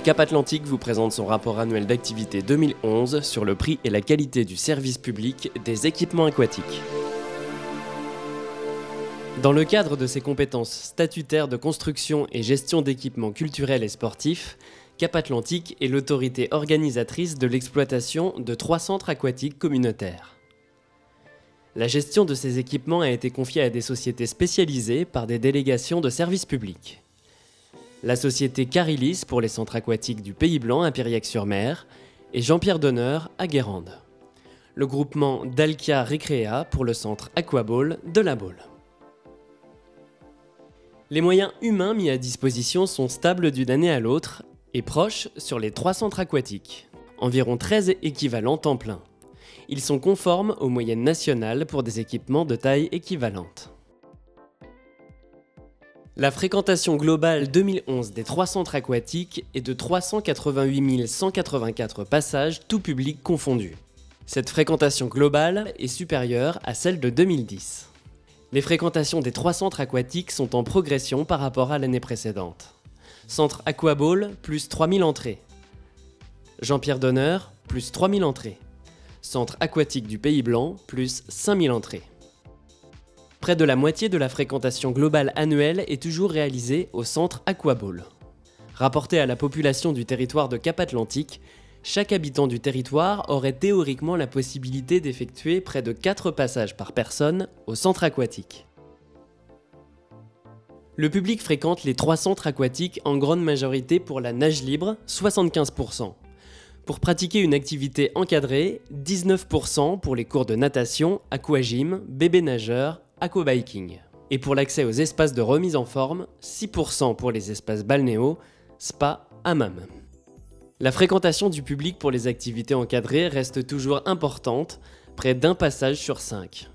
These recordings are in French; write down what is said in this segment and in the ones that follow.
Cap Atlantique vous présente son rapport annuel d'activité 2011 sur le prix et la qualité du service public des équipements aquatiques. Dans le cadre de ses compétences statutaires de construction et gestion d'équipements culturels et sportifs, Cap Atlantique est l'autorité organisatrice de l'exploitation de 3 centres aquatiques communautaires. La gestion de ces équipements a été confiée à des sociétés spécialisées par des délégations de services publics. La société Carilis pour les centres aquatiques du Pays Blanc à Piriac-sur-Mer et Jean-Pierre Donneur à Guérande. Le groupement Dalkia Recrea pour le centre Aquaball de La Baule. Les moyens humains mis à disposition sont stables d'une année à l'autre et proches sur les 3 centres aquatiques, environ 13 équivalents temps plein. Ils sont conformes aux moyennes nationales pour des équipements de taille équivalente. La fréquentation globale 2011 des 3 centres aquatiques est de 388 184 passages, tout public confondu. Cette fréquentation globale est supérieure à celle de 2010. Les fréquentations des 3 centres aquatiques sont en progression par rapport à l'année précédente. Centre Aquaball, plus 3000 entrées. Jean-Pierre Donneur, plus 3000 entrées. Centre aquatique du Pays Blanc, plus 5000 entrées. Près de la moitié de la fréquentation globale annuelle est toujours réalisée au centre Aquaball. Rapporté à la population du territoire de Cap Atlantique, chaque habitant du territoire aurait théoriquement la possibilité d'effectuer près de 4 passages par personne au centre aquatique. Le public fréquente les 3 centres aquatiques en grande majorité pour la nage libre, 75%. Pour pratiquer une activité encadrée, 19% pour les cours de natation, aquagym, bébé nageur, aquabiking. Et pour l'accès aux espaces de remise en forme, 6% pour les espaces balnéaux, spa, hammam. La fréquentation du public pour les activités encadrées reste toujours importante, près d'1 passage sur 5.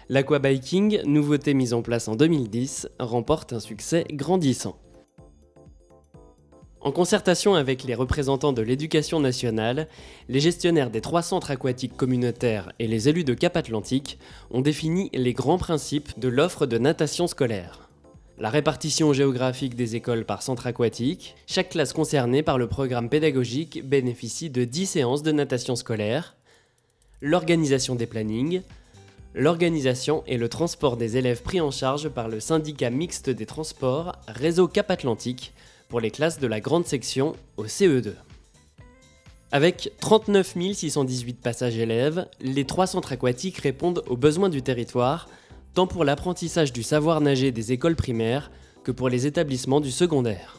L'aquabiking, nouveauté mise en place en 2010, remporte un succès grandissant. En concertation avec les représentants de l'éducation nationale, les gestionnaires des 3 centres aquatiques communautaires et les élus de Cap Atlantique ont défini les grands principes de l'offre de natation scolaire. La répartition géographique des écoles par centre aquatique, chaque classe concernée par le programme pédagogique bénéficie de 10 séances de natation scolaire, l'organisation des plannings, l'organisation et le transport des élèves pris en charge par le syndicat mixte des transports Réseau Cap Atlantique pour les classes de la grande section au CE2. Avec 39 618 passages élèves, les 3 centres aquatiques répondent aux besoins du territoire, tant pour l'apprentissage du savoir nager des écoles primaires que pour les établissements du secondaire.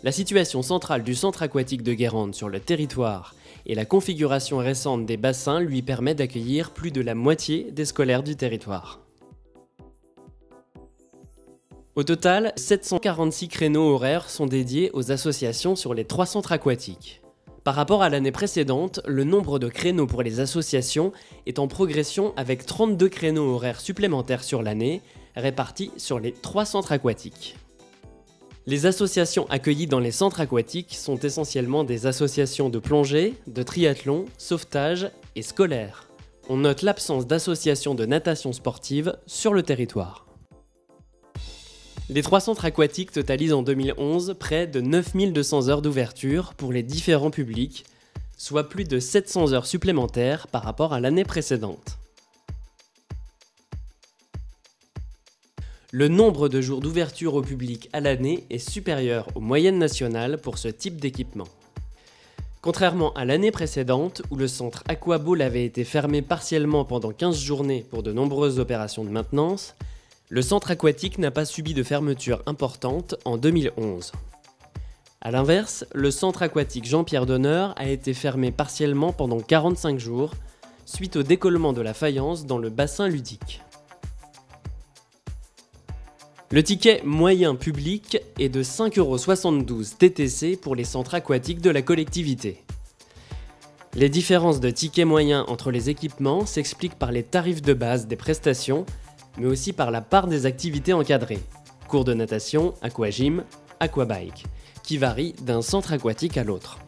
La situation centrale du centre aquatique de Guérande sur le territoire et la configuration récente des bassins lui permet d'accueillir plus de la moitié des scolaires du territoire. Au total, 746 créneaux horaires sont dédiés aux associations sur les 3 centres aquatiques. Par rapport à l'année précédente, le nombre de créneaux pour les associations est en progression avec 32 créneaux horaires supplémentaires sur l'année, répartis sur les 3 centres aquatiques. Les associations accueillies dans les centres aquatiques sont essentiellement des associations de plongée, de triathlon, sauvetage et scolaires. On note l'absence d'associations de natation sportive sur le territoire. Les 3 centres aquatiques totalisent en 2011 près de 9200 heures d'ouverture pour les différents publics, soit plus de 700 heures supplémentaires par rapport à l'année précédente. Le nombre de jours d'ouverture au public à l'année est supérieur aux moyennes nationales pour ce type d'équipement. Contrairement à l'année précédente, où le centre Aquaball avait été fermé partiellement pendant 15 journées pour de nombreuses opérations de maintenance, le centre aquatique n'a pas subi de fermeture importante en 2011. A l'inverse, le centre aquatique Jean-Pierre Donneur a été fermé partiellement pendant 45 jours, suite au décollement de la faïence dans le bassin ludique. Le ticket moyen public est de 5,72 € TTC pour les centres aquatiques de la collectivité. Les différences de ticket moyen entre les équipements s'expliquent par les tarifs de base des prestations, mais aussi par la part des activités encadrées, cours de natation, aquagym, aquabike, qui varient d'un centre aquatique à l'autre.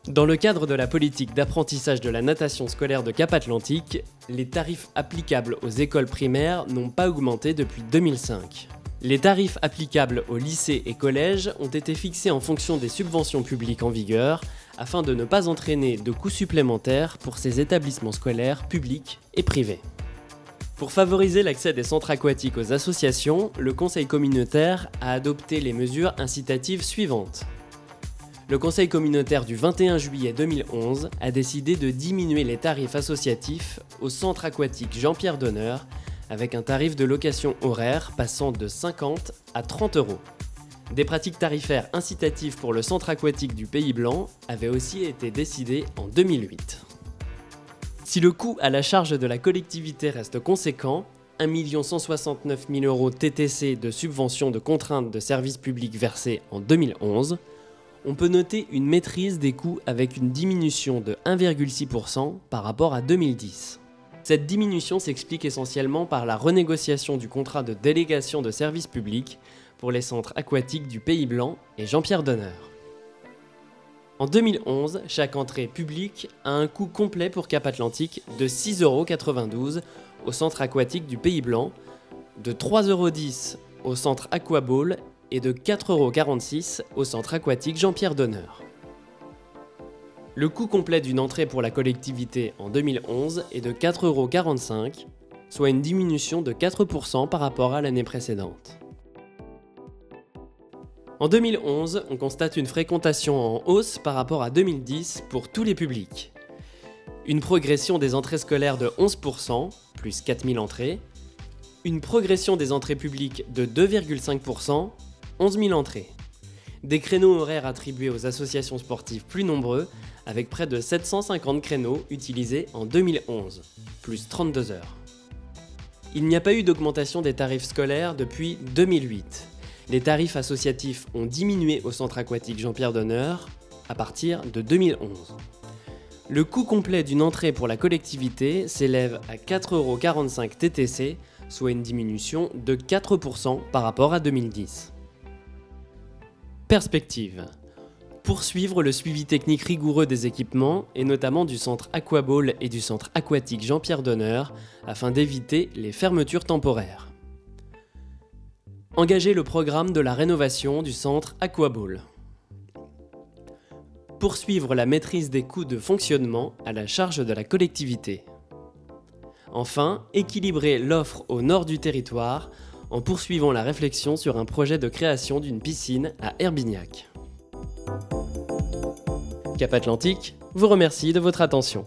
Dans le cadre de la politique d'apprentissage de la natation scolaire de Cap Atlantique, les tarifs applicables aux écoles primaires n'ont pas augmenté depuis 2005. Les tarifs applicables aux lycées et collèges ont été fixés en fonction des subventions publiques en vigueur, afin de ne pas entraîner de coûts supplémentaires pour ces établissements scolaires publics et privés. Pour favoriser l'accès des centres aquatiques aux associations, le Conseil communautaire a adopté les mesures incitatives suivantes. Le Conseil communautaire du 21 juillet 2011 a décidé de diminuer les tarifs associatifs au centre aquatique Jean-Pierre Donneur, avec un tarif de location horaire passant de 50 à 30 €. Des pratiques tarifaires incitatives pour le centre aquatique du Pays Blanc avaient aussi été décidées en 2008. Si le coût à la charge de la collectivité reste conséquent, 1 169 000 € TTC de subventions de contraintes de services publics versées en 2011, on peut noter une maîtrise des coûts avec une diminution de 1,6% par rapport à 2010. Cette diminution s'explique essentiellement par la renégociation du contrat de délégation de services publics pour les centres aquatiques du Pays Blanc et Jean-Pierre Donneur. En 2011, chaque entrée publique a un coût complet pour Cap Atlantique de 6,92 € au centre aquatique du Pays Blanc, de 3,10 € au centre Aquaball et de 4,46 € au centre aquatique Jean-Pierre Donneur. Le coût complet d'une entrée pour la collectivité en 2011 est de 4,45 €, soit une diminution de 4% par rapport à l'année précédente. En 2011, on constate une fréquentation en hausse par rapport à 2010 pour tous les publics. Une progression des entrées scolaires de 11%, plus 4000 entrées. Une progression des entrées publiques de 2,5%, 11 000 entrées. Des créneaux horaires attribués aux associations sportives plus nombreux, avec près de 750 créneaux utilisés en 2011, plus 32 heures. Il n'y a pas eu d'augmentation des tarifs scolaires depuis 2008. Les tarifs associatifs ont diminué au centre aquatique Jean-Pierre Donneur à partir de 2011. Le coût complet d'une entrée pour la collectivité s'élève à 4,45 € TTC, soit une diminution de 4% par rapport à 2010. Perspective. Poursuivre le suivi technique rigoureux des équipements, et notamment du centre Aquaball et du centre aquatique Jean-Pierre Donneur, afin d'éviter les fermetures temporaires. Engager le programme de la rénovation du centre Aquaball. Poursuivre la maîtrise des coûts de fonctionnement à la charge de la collectivité. Enfin, équilibrer l'offre au nord du territoire en poursuivant la réflexion sur un projet de création d'une piscine à Herbignac. Cap Atlantique vous remercie de votre attention.